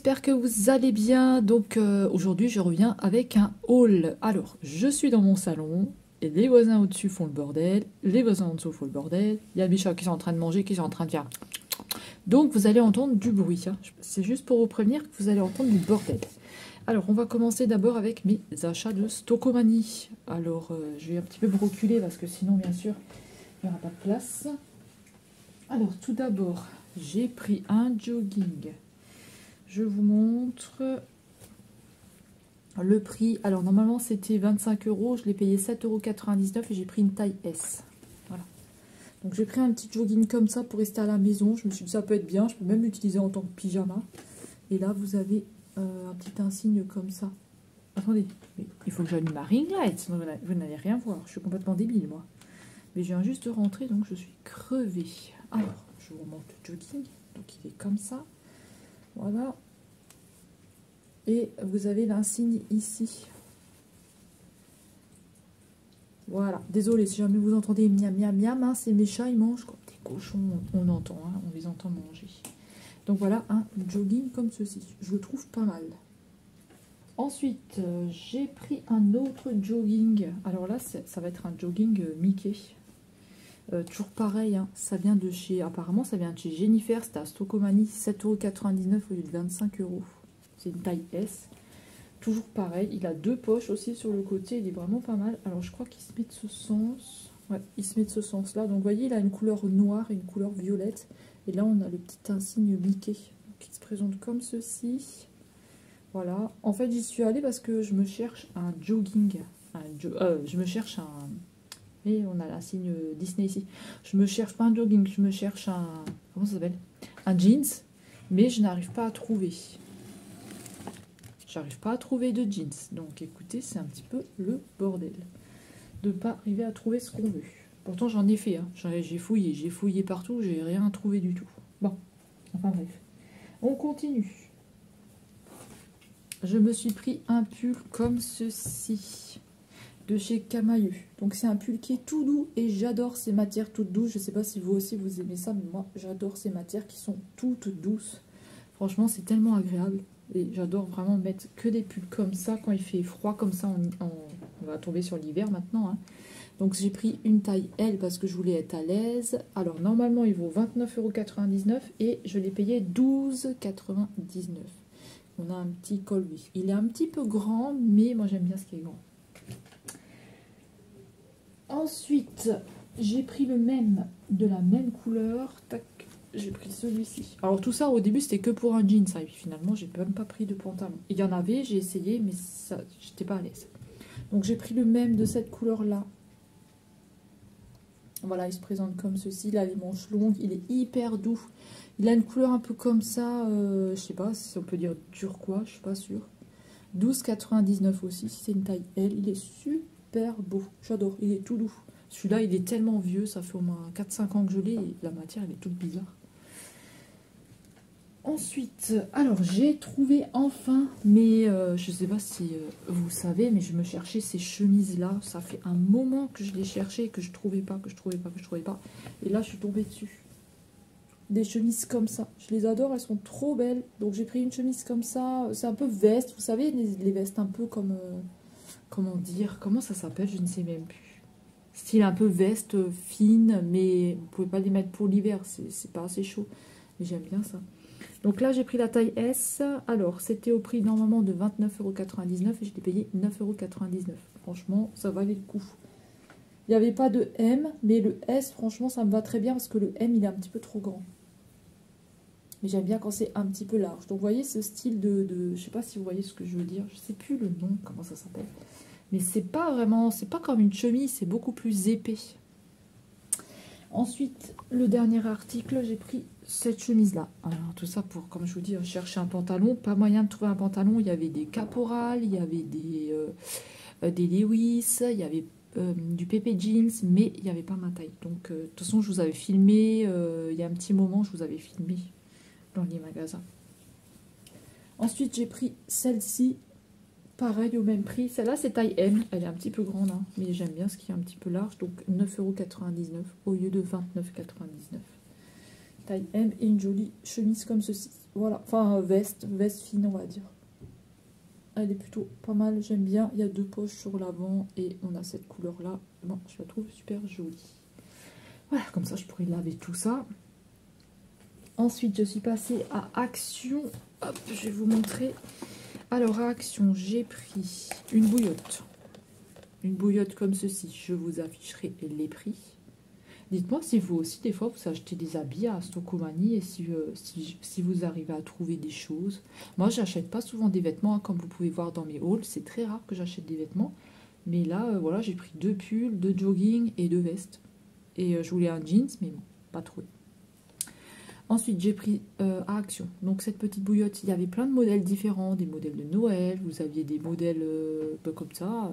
j'espère que vous allez bien. Donc aujourd'hui je reviens avec un haul. Alors je suis dans mon salon et les voisins au-dessus font le bordel, les voisins en dessous font le bordel. Il y a Bichot qui sont en train de manger, qui sont en train de faire. Donc vous allez entendre du bruit, hein. C'est juste pour vous prévenir que vous allez entendre du bordel. Alors on va commencer d'abord avec mes achats de Stockomanie. Alors je vais un petit peu me reculer parce que sinon bien sûr il n'y aura pas de place. Alors tout d'abord j'ai pris un jogging. Je vous montre le prix. Alors normalement c'était 25 €, je l'ai payé 7,99 € et j'ai pris une taille S. Voilà. Donc j'ai pris un petit jogging comme ça pour rester à la maison. Je me suis dit ça peut être bien, je peux même l'utiliser en tant que pyjama. Et là vous avez un petit insigne comme ça. Attendez, il faut que j'allume ma ring light, sinon vous n'allez rien voir. Je suis complètement débile moi. Mais je viens juste de rentrer donc je suis crevée. Alors je vous montre le jogging. Donc il est comme ça. Voilà. Et vous avez l'insigne ici. Voilà. Désolé si jamais vous entendez miam miam miam, hein, c'est mes chats, ils mangent comme des cochons. On entend, hein, on les entend manger. Donc voilà un jogging comme ceci. Je le trouve pas mal. Ensuite, j'ai pris un autre jogging. Alors là, ça va être un jogging Mickey. Toujours pareil, hein, ça vient de chez, apparemment ça vient de chez Jennifer, c'était à Stockomanie, 7,99 € au lieu de 25 €. C'est une taille S. Toujours pareil, il a deux poches aussi sur le côté, il est vraiment pas mal. Alors je crois qu'il se met de ce sens. Ouais, il se met de ce sens là. Donc vous voyez, il a une couleur noire et une couleur violette. Et là on a le petit insigne Mickey qui se présente comme ceci. Voilà. En fait j'y suis allée parce que je me cherche un jogging. Je me cherche un... Et on a l'insigne Disney ici. Je me cherche pas un jogging, je me cherche un... Comment ça s'appelle? Un jeans. Mais je n'arrive pas à trouver. J'arrive pas à trouver de jeans. Donc écoutez, c'est un petit peu le bordel. De ne pas arriver à trouver ce qu'on veut. Pourtant j'en ai fait. Hein. J'ai fouillé partout, j'ai rien trouvé du tout. Bon, enfin bref. On continue. Je me suis pris un pull comme ceci. De chez Camailleux. Donc c'est un pull qui est tout doux et j'adore ces matières toutes douces. Je sais pas si vous aussi vous aimez ça, mais moi j'adore ces matières qui sont toutes douces. Franchement c'est tellement agréable et j'adore vraiment mettre que des pulls comme ça quand il fait froid comme ça. On va tomber sur l'hiver maintenant, hein. Donc j'ai pris une taille L parce que je voulais être à l'aise. Alors normalement il vaut 29,99 € et je l'ai payé 12,99 €. On a un petit col, oui. Il est un petit peu grand, mais moi j'aime bien ce qui est grand. Ensuite, j'ai pris le même, de la même couleur. Tac, j'ai pris celui-ci. Alors tout ça, au début, c'était que pour un jean, ça. Et puis finalement, j'ai même pas pris de pantalon. Il y en avait, j'ai essayé, mais ça, j'étais pas à l'aise. Donc j'ai pris le même de cette couleur-là. Voilà, il se présente comme ceci. Là, les manches longues, il est hyper doux. Il a une couleur un peu comme ça, je sais pas si on peut dire turquoise, je suis pas sûre. 12,99 € aussi, si c'est une taille L. Il est super beau, j'adore, il est tout doux. Celui-là, il est tellement vieux, ça fait au moins 4-5 ans que je l'ai, et la matière, elle est toute bizarre. Ensuite, alors, j'ai trouvé enfin, mais je sais pas si vous savez, mais je me cherchais ces chemises-là. Ça fait un moment que je les cherchais, que je trouvais pas. Et là, je suis tombée dessus. Des chemises comme ça, je les adore, elles sont trop belles. Donc j'ai pris une chemise comme ça, c'est un peu veste, vous savez, les vestes un peu comme... comment dire, comment ça s'appelle, je ne sais même plus. Style un peu veste fine, mais vous pouvez pas les mettre pour l'hiver, c'est pas assez chaud. Mais j'aime bien ça. Donc là, j'ai pris la taille S. Alors, c'était au prix normalement de 29,99 € et je l'ai payé 9,99 €. Franchement, ça valait le coup. Il n'y avait pas de M, mais le S, franchement, ça me va très bien parce que le M, il est un petit peu trop grand. Mais j'aime bien quand c'est un petit peu large. Donc, vous voyez ce style de... Je sais pas si vous voyez ce que je veux dire. Je sais plus le nom, comment ça s'appelle. Mais c'est pas vraiment... C'est pas comme une chemise, c'est beaucoup plus épais. Ensuite, le dernier article, j'ai pris cette chemise-là. Alors, tout ça pour, comme je vous dis, chercher un pantalon. Pas moyen de trouver un pantalon. Il y avait des caporales, il y avait des Lewis, il y avait du PP Jeans, mais il n'y avait pas ma taille. Donc, de toute façon, je vous avais filmé, il y a un petit moment, je vous avais filmé dans les magasins. Ensuite, j'ai pris celle-ci, pareil, au même prix. Celle-là, c'est taille M, elle est un petit peu grande, hein, mais j'aime bien ce qui est un petit peu large. Donc, 9,99 € au lieu de 29,99 €. taille M, et une jolie chemise comme ceci. Voilà, enfin veste fine, on va dire. Elle est plutôt pas mal, j'aime bien. Il y a 2 poches sur l'avant et on a cette couleur-là. Bon, je la trouve super jolie. Voilà, comme ça je pourrais laver tout ça. Ensuite, je suis passée à Action. Hop, je vais vous montrer. Alors, à Action, j'ai pris une bouillotte. Une bouillotte comme ceci. Je vous afficherai les prix. Dites-moi si vous aussi, des fois, vous achetez des habits à Stokomani et si vous arrivez à trouver des choses. Moi, j'achète pas souvent des vêtements, hein, comme vous pouvez voir dans mes hauls. C'est très rare que j'achète des vêtements. Mais là, voilà, j'ai pris 2 pulls, 2 jogging et 2 vestes. Et je voulais un jeans, mais bon, pas trop. Ensuite, j'ai pris à Action. Donc, cette petite bouillotte, il y avait plein de modèles différents, des modèles de Noël. Vous aviez des modèles comme ça,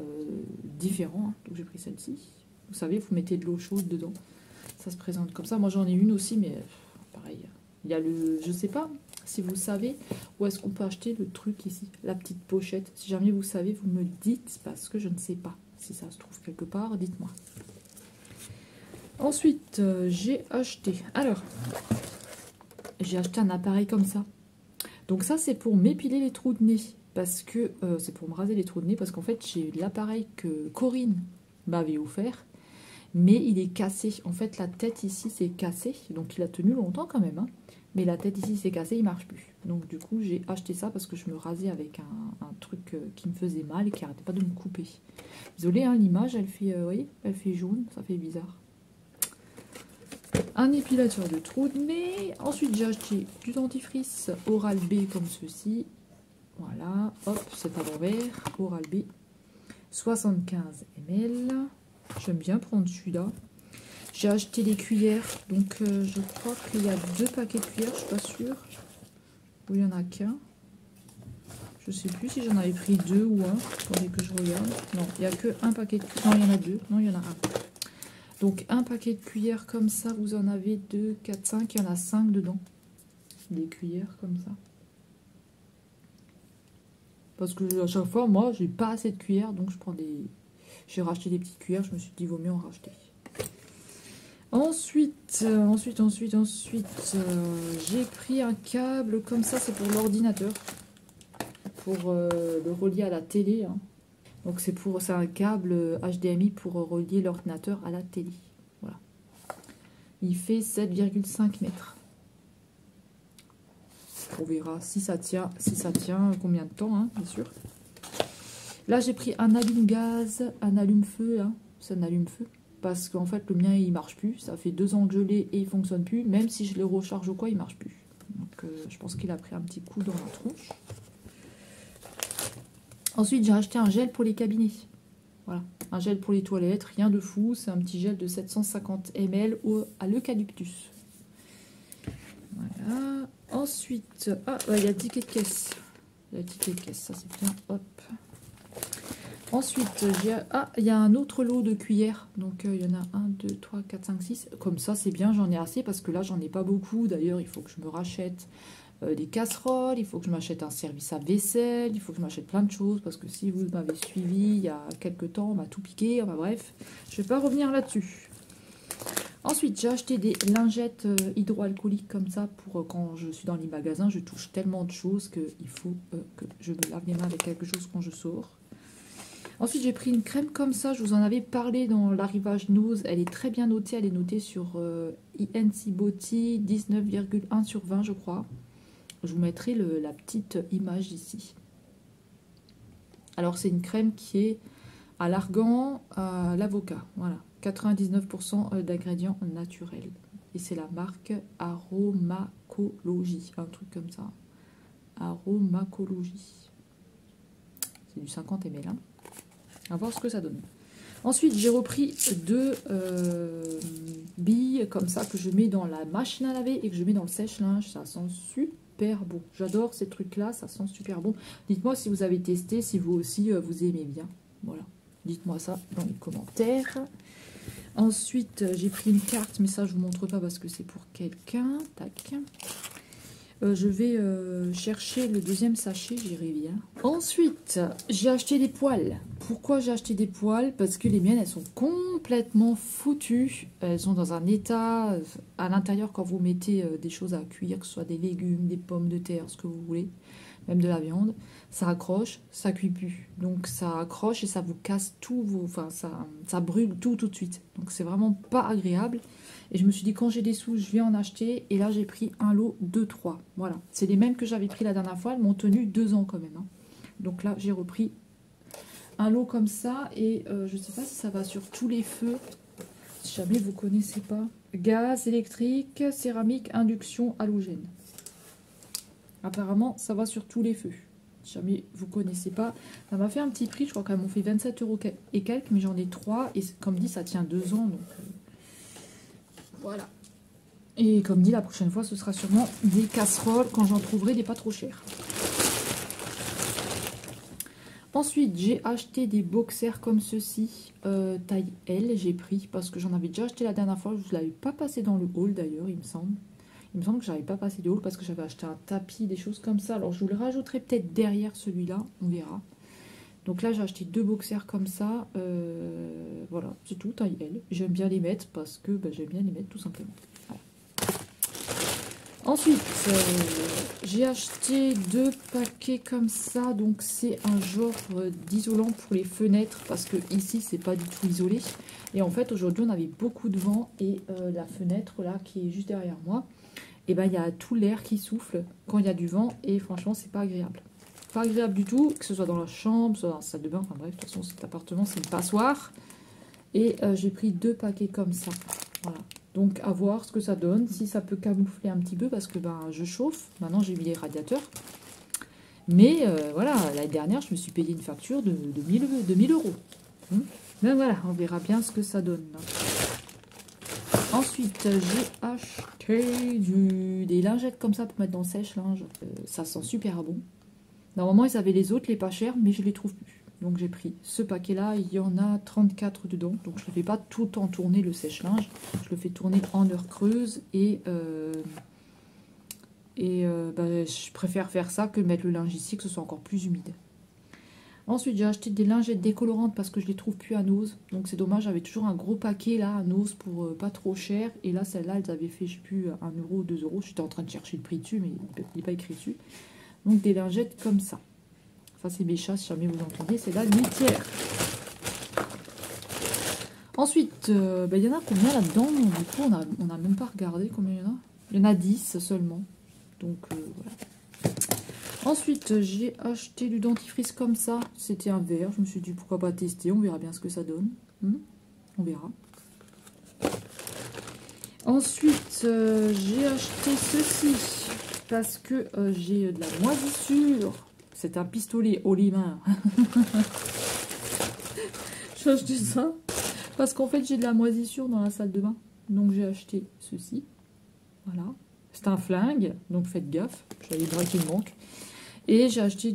différents. Hein. Donc, j'ai pris celle-ci. Vous savez, vous mettez de l'eau chaude dedans. Ça se présente comme ça. Moi, j'en ai une aussi, mais pareil. Il y a le... Je sais pas si vous savez où est-ce qu'on peut acheter le truc ici. La petite pochette. Si jamais vous savez, vous me le dites parce que je ne sais pas. Si ça se trouve quelque part, dites-moi. Ensuite, j'ai acheté... Alors... J'ai acheté un appareil comme ça. Donc ça, c'est pour m'épiler les trous de nez. Parce que c'est pour me raser les trous de nez. Parce qu'en fait, j'ai l'appareil que Corinne m'avait offert. Mais il est cassé. En fait, la tête ici, c'est cassé. Donc il a tenu longtemps quand même. Hein. Mais la tête ici, c'est cassé, il marche plus. Donc du coup, j'ai acheté ça parce que je me rasais avec un truc qui me faisait mal et qui n'arrêtait pas de me couper. Désolée, hein, l'image, elle fait, vous voyez, elle fait jaune. Ça fait bizarre. Un épilateur de trous de nez. Ensuite, j'ai acheté du dentifrice Oral-B comme ceci. Voilà, hop, c'est à l'envers. Oral-B, 75 ml. J'aime bien prendre celui-là. J'ai acheté des cuillères. Donc, je crois qu'il y a 2 paquets de cuillères, je suis pas sûre. Ou il n'y en a qu'un. Je sais plus si j'en avais pris 2 ou 1. Attendez que je regarde. Non, il n'y a que un paquet de cuillères. Non, il y en a 2. Non, il y en a un. Donc un paquet de cuillères comme ça, vous en avez 2, 4, 5, il y en a 5 dedans. Des cuillères comme ça. Parce que à chaque fois, moi, j'ai pas assez de cuillères, donc je prends des... J'ai racheté des petites cuillères, je me suis dit, vaut mieux en racheter. Ensuite, j'ai pris un câble comme ça, c'est pour l'ordinateur. Pour le relier à la télé, hein. Donc c'est un câble HDMI pour relier l'ordinateur à la télé. Voilà. Il fait 7,5 mètres. On verra si ça tient combien de temps, hein, bien sûr. Là j'ai pris un allume-gaz, un allume-feu, hein. C'est un allume-feu. Parce qu'en fait le mien il marche plus. Ça fait 2 ans que je l'ai et il fonctionne plus. Même si je le recharge ou quoi, il marche plus. Donc je pense qu'il a pris un petit coup dans la tronche. Ensuite, j'ai acheté un gel pour les cabinets. Voilà, un gel pour les toilettes, rien de fou. C'est un petit gel de 750 ml à l'eucalyptus. Voilà. Ensuite, il y a le ticket de caisse. Il y a le ticket de caisse, ça c'est bien. Hop. Ensuite, il y a un autre lot de cuillères. Donc, il y en a 1, 2, 3, 4, 5, 6. Comme ça, c'est bien, j'en ai assez parce que là, j'en ai pas beaucoup. D'ailleurs, il faut que je me rachète des casseroles, il faut que je m'achète un service à vaisselle, il faut que je m'achète plein de choses parce que si vous m'avez suivi il y a quelques temps, on m'a tout piqué, enfin bref, je vais pas revenir là-dessus. Ensuite, j'ai acheté des lingettes hydroalcooliques comme ça pour quand je suis dans les magasins, je touche tellement de choses qu'il faut que je me lave les mains avec quelque chose quand je sors. Ensuite, j'ai pris une crème comme ça, je vous en avais parlé dans l'arrivage Nose, elle est très bien notée, elle est notée sur INC Beauty 19,1 sur 20 je crois. Je vous mettrai la petite image ici. Alors, c'est une crème qui est à l'argan, à l'avocat. Voilà, 99% d'ingrédients naturels. Et c'est la marque Aromacologie, un truc comme ça. Aromacologie. C'est du 50 ml. Hein. On va voir ce que ça donne. Ensuite, j'ai repris 2 billes comme ça que je mets dans la machine à laver et que je mets dans le sèche-linge. Ça sent super bon. J'adore ces trucs-là, ça sent super bon. Dites-moi si vous avez testé, si vous aussi vous aimez bien. Voilà, dites-moi ça dans les commentaires. Ensuite, j'ai pris une carte, mais ça je vous montre pas parce que c'est pour quelqu'un. Tac. Je vais chercher le deuxième sachet, j'y reviens. Ensuite, j'ai acheté des poêles. Pourquoi j'ai acheté des poêles? Parce que les miennes, elles sont complètement foutues. Elles sont dans un état, à l'intérieur, quand vous mettez des choses à cuire, que ce soit des légumes, des pommes de terre, ce que vous voulez, même de la viande, ça accroche, ça cuit plus. Donc ça accroche et ça vous casse tout, enfin ça brûle tout de suite. Donc c'est vraiment pas agréable. Et je me suis dit, quand j'ai des sous, je vais en acheter. Et là, j'ai pris un lot de 3. Voilà. C'est les mêmes que j'avais pris la dernière fois. Elles m'ont tenu 2 ans quand même. Hein. Donc là, j'ai repris un lot comme ça. Et je ne sais pas si ça va sur tous les feux. Si jamais vous ne connaissez pas. Gaz, électrique, céramique, induction, halogène. Apparemment, ça va sur tous les feux. Si jamais vous ne connaissez pas. Ça m'a fait un petit prix. Je crois qu'elles m'ont fait 27 € et quelques. Mais j'en ai 3. Et comme dit, ça tient 2 ans. Donc... voilà. Et comme dit, la prochaine fois, ce sera sûrement des casseroles quand j'en trouverai des pas trop chères. Ensuite, j'ai acheté des boxers comme ceci, taille L, j'ai pris parce que j'en avais déjà acheté la dernière fois. Je ne l'avais pas passé dans le haul d'ailleurs, il me semble. Il me semble que je n'avais pas passé le haul parce que j'avais acheté un tapis, des choses comme ça. Alors, je vous le rajouterai peut-être derrière celui-là, on verra. Donc là, j'ai acheté 2 boxers comme ça. Voilà, c'est tout, taille L. J'aime bien les mettre parce que j'aime bien les mettre tout simplement. Voilà. Ensuite, j'ai acheté 2 paquets comme ça. Donc c'est un genre d'isolant pour les fenêtres parce que ici, c'est pas du tout isolé. Et en fait, aujourd'hui, on avait beaucoup de vent et la fenêtre là qui est juste derrière moi, et ben il y a tout l'air qui souffle quand il y a du vent et franchement, c'est pas agréable. Pas agréable du tout, que ce soit dans la chambre, soit dans la salle de bain, enfin bref, de toute façon cet appartement c'est une passoire. Et j'ai pris 2 paquets comme ça, voilà. Donc à voir ce que ça donne, si ça peut camoufler un petit peu parce que je chauffe, maintenant j'ai mis les radiateurs. Mais voilà, l'année dernière je me suis payé une facture de 1000 €. Mais voilà, on verra bien ce que ça donne. Ensuite, j'ai acheté des lingettes comme ça pour mettre dans le sèche-linge. Ça sent super bon. Normalement, ils avaient les autres, les pas chers, mais je les trouve plus. Donc j'ai pris ce paquet-là, il y en a 34 dedans. Donc je ne fais pas tout en tourner le sèche-linge. Je le fais tourner en heure creuse et je préfère faire ça que mettre le linge ici, que ce soit encore plus humide. Ensuite, j'ai acheté des lingettes décolorantes parce que je les trouve plus à Nose. Donc c'est dommage, j'avais toujours un gros paquet là à Nose pour pas trop cher. Et là, celle-là, elles avaient fait, je sais plus, 1 € ou 2 €. J'étais en train de chercher le prix dessus, mais il n'est pas écrit dessus. Donc des lingettes comme ça. Ça c'est mes chats, si jamais vous entendez, c'est la litière. Ensuite, il y en a combien là-dedans? Du coup, on n'a même pas regardé combien il y en a. Il y en a 10 seulement. Donc voilà. Ensuite, j'ai acheté du dentifrice comme ça. C'était un verre. Je me suis dit pourquoi pas tester. On verra bien ce que ça donne. On verra. Ensuite, j'ai acheté ceci parce que j'ai de la moisissure. C'est un pistolet haut les mains. J'ai acheté ça parce qu'en fait j'ai de la moisissure dans la salle de bain. Donc j'ai acheté ceci. Voilà. C'est un flingue, donc faites gaffe. J'avais les bras qui me manquent. Et j'ai acheté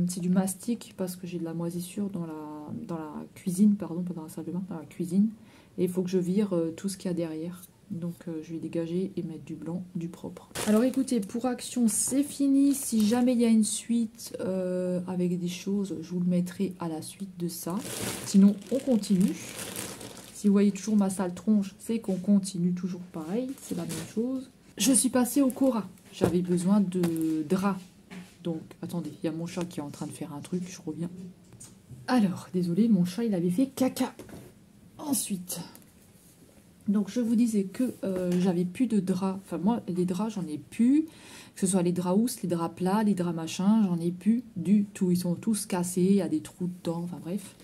c'est du mastic parce que j'ai de la moisissure dans la cuisine, pardon, pas dans la salle de bain, dans la cuisine. Et il faut que je vire tout ce qu'il y a derrière. Donc je vais dégager et mettre du blanc, du propre. Alors écoutez, pour Action, c'est fini. Si jamais il y a une suite avec des choses, je vous le mettrai à la suite de ça. Sinon, on continue. Si vous voyez toujours ma sale tronche, c'est qu'on continue toujours pareil. C'est la même chose. Je suis passée au Cora. J'avais besoin de draps. Donc, attendez, il y a mon chat qui est en train de faire un truc. Je reviens. Alors, désolé, mon chat, il avait fait caca. Ensuite... donc je vous disais que j'avais plus de draps, enfin moi les draps j'en ai plus, que ce soit les draps housses, les draps plats, les draps machin, j'en ai plus du tout, ils sont tous cassés, il y a des trous dedans, enfin bref.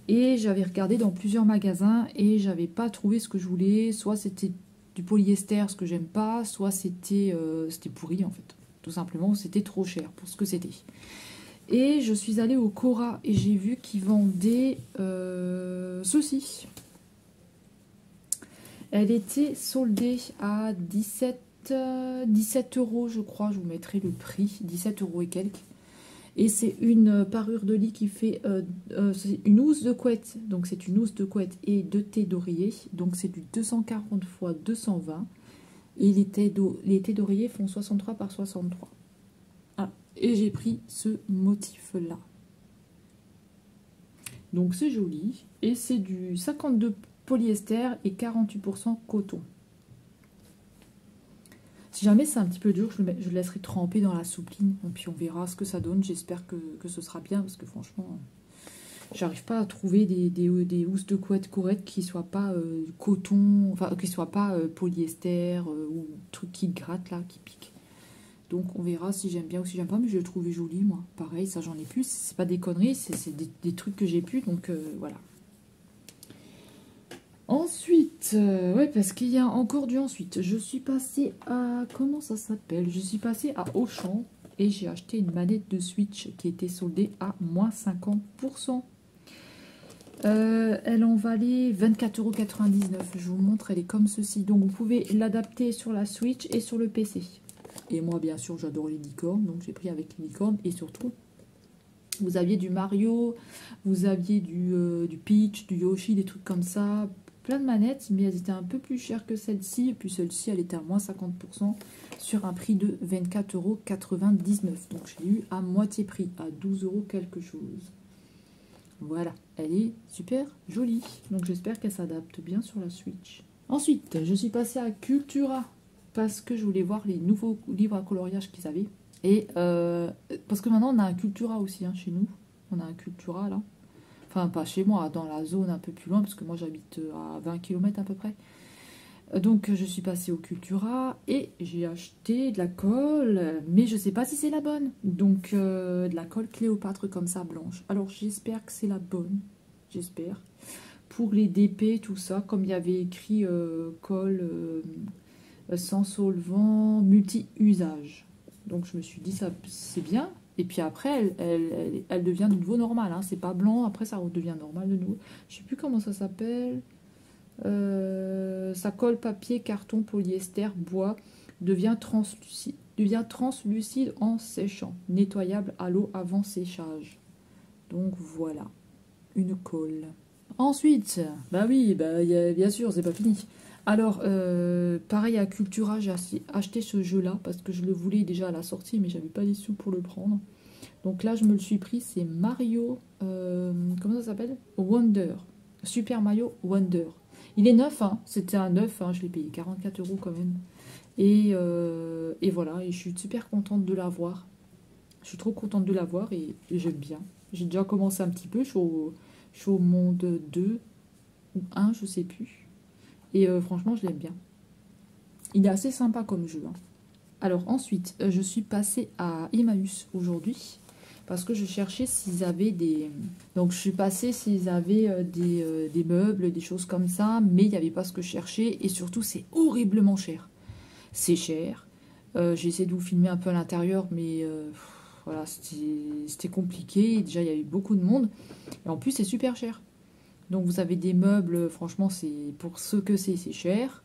Et j'avais regardé dans plusieurs magasins et j'avais pas trouvé ce que je voulais, soit c'était du polyester, ce que j'aime pas, soit c'était pourri en fait, tout simplement, c'était trop cher pour ce que c'était. Et je suis allée au Cora et j'ai vu qu'ils vendaient ceci. Elle était soldée à 17 € je crois, je vous mettrai le prix, 17 € et quelques. Et c'est une parure de lit qui fait c'est une housse de couette, donc c'est une housse de couette et de thé d'oreiller, donc c'est du 240 x 220. Et les thés d'oreiller font 63 par 63. Ah, et j'ai pris ce motif-là. Donc c'est joli. Et c'est du 52 polyester et 48% coton. Si jamais c'est un petit peu dur, je le laisserai tremper dans la soupline. Et puis on verra ce que ça donne. J'espère que ce sera bien. Parce que franchement, j'arrive pas à trouver des housses de couette correctes qui soient pas coton. Enfin, qui soient pas polyester ou trucs qui grattent là, qui piquent. Donc on verra si j'aime bien ou si j'aime pas. Mais je le trouvais joli moi. Pareil, ça j'en ai plus. C'est pas des conneries. C'est des trucs que j'ai plus. Donc voilà. Ensuite, ouais, parce qu'il y a encore du ensuite. Je suis passée à... Comment ça s'appelle? Je suis passée à Auchan et j'ai acheté une manette de Switch qui était soldée à moins 50%. Elle en valait 24,99 €. Je vous montre, elle est comme ceci. Donc vous pouvez l'adapter sur la Switch et sur le PC. Et moi, bien sûr, j'adore les licornes, donc j'ai pris avec les licornes. Et surtout, vous aviez du Mario, vous aviez du Peach, du Yoshi, des trucs comme ça. Plein de manettes, mais elles étaient un peu plus chères que celle-ci. Et puis celle-ci, elle était à moins 50% sur un prix de 24,99 €. Donc je l'ai eu à moitié prix, à 12 € quelque chose. Voilà, elle est super jolie. Donc j'espère qu'elle s'adapte bien sur la Switch. Ensuite, je suis passée à Cultura parce que je voulais voir les nouveaux livres à coloriage qu'ils avaient. Et parce que maintenant, on a un Cultura aussi hein, chez nous. On a un Cultura là. Enfin, pas chez moi, dans la zone un peu plus loin, parce que moi j'habite à 20 km à peu près. Donc je suis passée au Cultura et j'ai acheté de la colle, mais je sais pas si c'est la bonne. Donc de la colle Cléopâtre comme ça, blanche. Alors j'espère que c'est la bonne, j'espère. Pour les DP, tout ça, comme il y avait écrit colle sans solvant, multi-usage. Donc je me suis dit, ça c'est bien. Et puis après, elle devient de nouveau normale. Hein. C'est pas blanc, après ça redevient normal de nouveau. Je sais plus comment ça s'appelle. Ça colle papier, carton, polyester, bois. Devient translucide en séchant. Nettoyable à l'eau avant séchage. Donc voilà, une colle. Ensuite, bah oui, bien sûr, c'est pas fini. Alors, pareil à Cultura, j'ai acheté ce jeu-là parce que je le voulais déjà à la sortie, mais j'avais pas les sous pour le prendre. Donc là, je me le suis pris, c'est Mario, comment ça s'appelle? Wonder, Super Mario Wonder. Il est neuf, hein, c'était un neuf, hein, je l'ai payé 44 € quand même. Et voilà, et je suis super contente de l'avoir. Je suis trop contente de l'avoir et j'aime bien. J'ai déjà commencé un petit peu, je suis au monde 2 ou 1, je sais plus. Et franchement, je l'aime bien. Il est assez sympa comme jeu. Hein. Alors ensuite, je suis passée à Emmaüs aujourd'hui. Parce que je cherchais s'ils avaient des... Donc je suis passée s'ils avaient des meubles, des choses comme ça. Mais il n'y avait pas ce que je cherchais. Et surtout, c'est horriblement cher. C'est cher. J'ai essayé de vous filmer un peu à l'intérieur. Mais voilà, c'était compliqué. Déjà, il y avait beaucoup de monde. Et en plus, c'est super cher. Donc vous avez des meubles, franchement, c'est pour ce que c'est cher.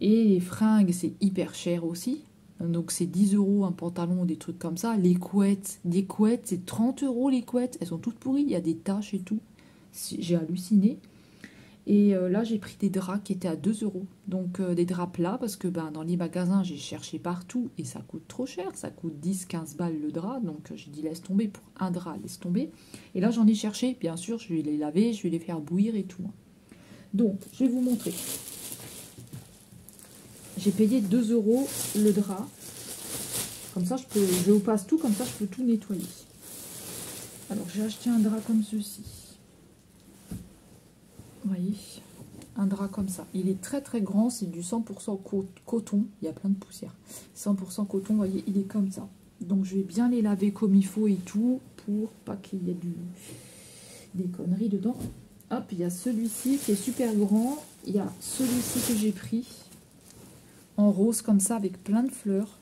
Et les fringues, c'est hyper cher aussi. Donc c'est 10 € un pantalon, des trucs comme ça. Les couettes, c'est 30 € les couettes. Elles sont toutes pourries, il y a des taches et tout. J'ai halluciné. Et là, j'ai pris des draps qui étaient à 2 €. Donc des draps plats, parce que dans les magasins, j'ai cherché partout et ça coûte trop cher. Ça coûte 10-15 balles le drap. Donc j'ai dit laisse tomber pour un drap, laisse tomber. Et là, j'en ai cherché. Bien sûr, je vais les laver, je vais les faire bouillir et tout. Donc, je vais vous montrer. J'ai payé 2 € le drap. Comme ça, je vous passe tout, comme ça, je peux tout nettoyer. Alors, j'ai acheté un drap comme ceci. Vous voyez, un drap comme ça. Il est très très grand, c'est du 100% coton. Il y a plein de poussière. 100% coton, vous voyez, il est comme ça. Donc je vais bien les laver comme il faut et tout, pour pas qu'il y ait des conneries dedans. Hop, il y a celui-ci qui est super grand. Il y a celui-ci que j'ai pris en rose comme ça, avec plein de fleurs.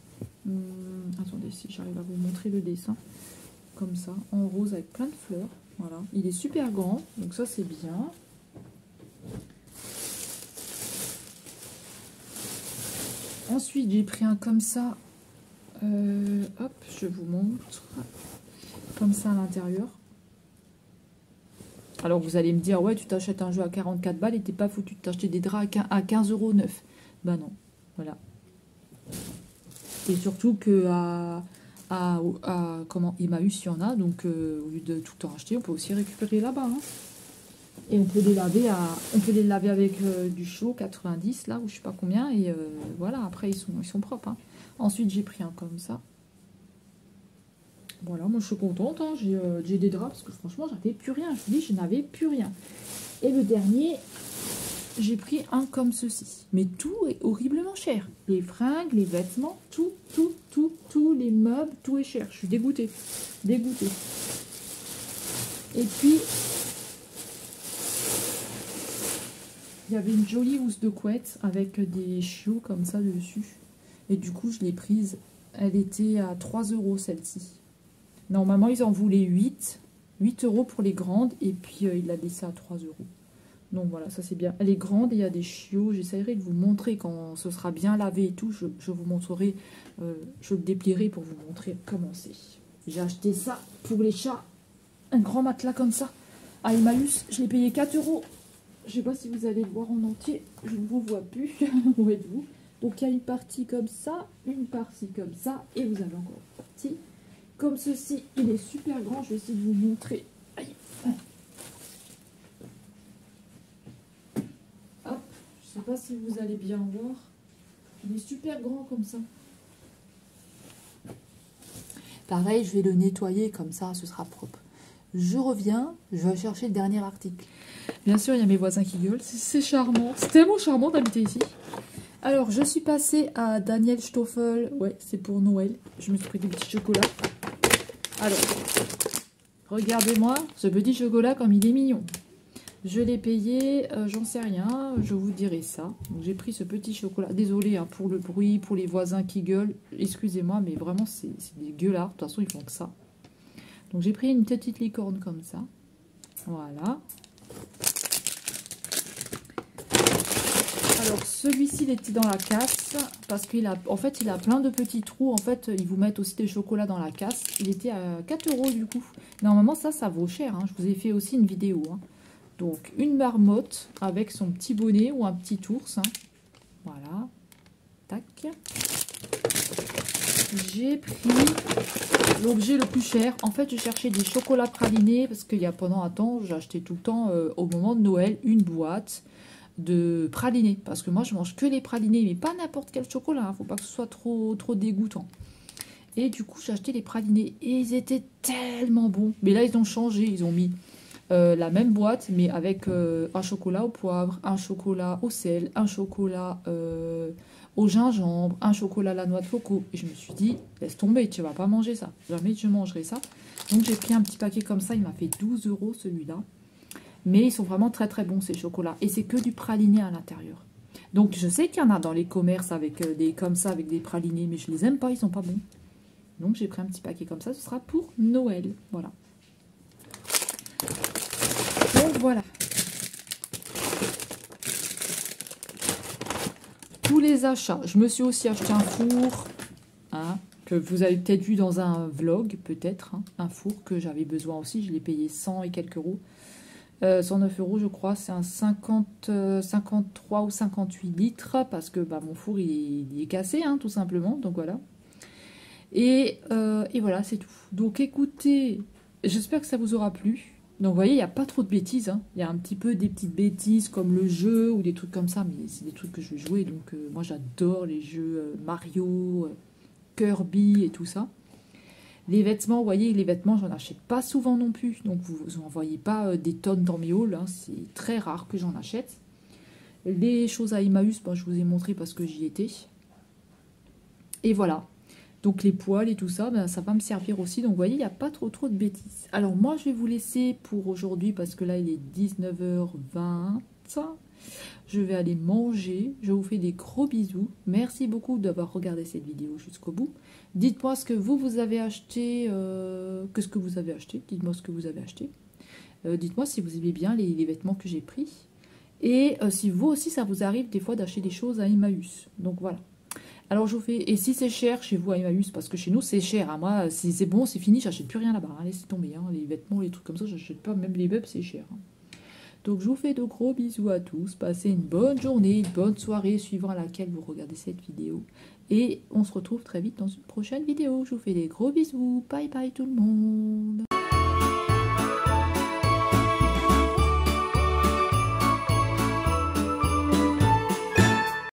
Attendez, si j'arrive à vous montrer le dessin. Comme ça, en rose avec plein de fleurs. Voilà, il est super grand, donc ça c'est bien. Ensuite, j'ai pris un comme ça. Hop, je vous montre. Comme ça à l'intérieur. Alors vous allez me dire, ouais, tu t'achètes un jeu à 44 balles et t'es pas foutu de t'acheter des draps à 15,09 €. Bah non, voilà. Et surtout que comment Emmaüs, il y en a, donc au lieu de tout le temps acheter, on peut aussi récupérer là-bas. Hein. Et on peut les laver avec du chaud 90 là ou je sais pas combien et voilà, après ils sont propres. Hein. Ensuite j'ai pris un comme ça. Voilà, moi je suis contente, hein. J'ai des draps parce que franchement j'avais plus rien, je vous dis je n'avais plus rien. Et le dernier, j'ai pris un comme ceci. Mais tout est horriblement cher. Les fringues, les vêtements, tout, les meubles, tout est cher. Je suis dégoûtée. Dégoûtée. Et puis, il y avait une jolie housse de couette avec des chiots comme ça dessus. Et du coup, je l'ai prise. Elle était à 3 € celle-ci. Normalement, ils en voulaient 8. 8 € pour les grandes. Et puis, il l'a laissé à 3 €. Donc voilà, ça c'est bien. Elle est grande et il y a des chiots. J'essaierai de vous montrer quand ce sera bien lavé et tout. Je vous montrerai, je le déplierai pour vous montrer comment c'est. J'ai acheté ça pour les chats. Un grand matelas comme ça. À Emmaüs, je l'ai payé 4 €. Je ne sais pas si vous allez le voir en entier. Je ne vous vois plus. Où êtes-vous? Donc il y a une partie comme ça, une partie comme ça. Et vous avez encore une partie comme ceci. Il est super grand. Je vais essayer de vous montrer. Aïe. Je ne sais pas si vous allez bien voir. Il est super grand comme ça. Pareil, je vais le nettoyer comme ça, ce sera propre. Je reviens, je vais chercher le dernier article. Bien sûr, il y a mes voisins qui gueulent. C'est charmant. C'est tellement charmant d'habiter ici. Alors, je suis passée à Daniel Stoffel. Ouais, c'est pour Noël. Je me suis pris des petits chocolats. Alors, regardez-moi ce petit chocolat comme il est mignon. Je l'ai payé, j'en sais rien, je vous dirai ça. J'ai pris ce petit chocolat. Désolée hein, pour le bruit, pour les voisins qui gueulent. Excusez-moi, mais vraiment, c'est des gueulards. De toute façon, ils font que ça. Donc, j'ai pris une petite licorne comme ça. Voilà. Alors, celui-ci, il était dans la casse. Parce qu'il a, en fait, il a plein de petits trous. En fait, ils vous mettent aussi des chocolats dans la casse. Il était à 4 € du coup. Normalement, ça vaut cher. Hein. Je vous ai fait aussi une vidéo. Hein. Donc, une marmotte avec son petit bonnet ou un petit ours. Hein. Voilà. Tac. J'ai pris l'objet le plus cher. En fait, je cherchais des chocolats pralinés parce qu'il y a pendant un temps, j'ai acheté tout le temps, au moment de Noël, une boîte de pralinés. Parce que moi, je mange que les pralinés, mais pas n'importe quel chocolat. Il ne faut pas que ce soit trop dégoûtant. Et du coup, j'ai acheté les pralinés. Et ils étaient tellement bons. Mais là, ils ont changé. Ils ont mis... la même boîte mais avec un chocolat au poivre, un chocolat au sel, un chocolat au gingembre, un chocolat à la noix de coco. Et je me suis dit, laisse tomber, tu vas pas manger ça. Jamais je mangerai ça. Donc j'ai pris un petit paquet comme ça, il m'a fait 12 € celui-là. Mais ils sont vraiment très très bons ces chocolats. Et c'est que du praliné à l'intérieur. Donc je sais qu'il y en a dans les commerces avec des comme ça, avec des pralinés, mais je les aime pas, ils sont pas bons. Donc j'ai pris un petit paquet comme ça, ce sera pour Noël. Voilà. Donc voilà. Tous les achats. Je me suis aussi acheté un four. Hein, que vous avez peut-être vu dans un vlog, peut-être. Hein, un four que j'avais besoin aussi. Je l'ai payé 100 et quelques euros. 109 € je crois. C'est un 53 ou 58 litres. Parce que bah, mon four il est cassé, hein, tout simplement. Donc voilà. Et voilà, c'est tout. Donc écoutez, j'espère que ça vous aura plu. Donc vous voyez, il n'y a pas trop de bêtises. Hein. Il y a un petit peu des petites bêtises comme le jeu ou des trucs comme ça. Mais c'est des trucs que je vais jouer. Donc moi j'adore les jeux Mario, Kirby et tout ça. Les vêtements, vous voyez, les vêtements, j'en achète pas souvent non plus. Donc vous n'en voyez pas des tonnes dans mes hauls. Hein. C'est très rare que j'en achète. Les choses à Emmaüs, ben, je vous ai montré parce que j'y étais. Et voilà. Donc les poils et tout ça, ben, ça va me servir aussi. Donc vous voyez, il n'y a pas trop de bêtises. Alors moi, je vais vous laisser pour aujourd'hui parce que là, il est 19h20. Je vais aller manger. Je vous fais des gros bisous. Merci beaucoup d'avoir regardé cette vidéo jusqu'au bout. Dites-moi ce que vous avez acheté. Qu'est-ce que vous avez acheté? Dites-moi ce que vous avez acheté. Dites-moi si vous aimez bien les vêtements que j'ai pris. Et si vous aussi, ça vous arrive des fois d'acheter des choses à Emmaüs. Donc voilà. Alors je vous fais, et si c'est cher chez vous à Emmaüs, parce que chez nous c'est cher, hein. Moi si c'est bon, c'est fini, j'achète plus rien là-bas, hein. Laissez tomber, hein. Les vêtements, les trucs comme ça, j'achète pas, même les meubles c'est cher. Hein. Donc je vous fais de gros bisous à tous, passez une bonne journée, une bonne soirée suivant laquelle vous regardez cette vidéo. Et on se retrouve très vite dans une prochaine vidéo. Je vous fais des gros bisous, bye bye tout le monde.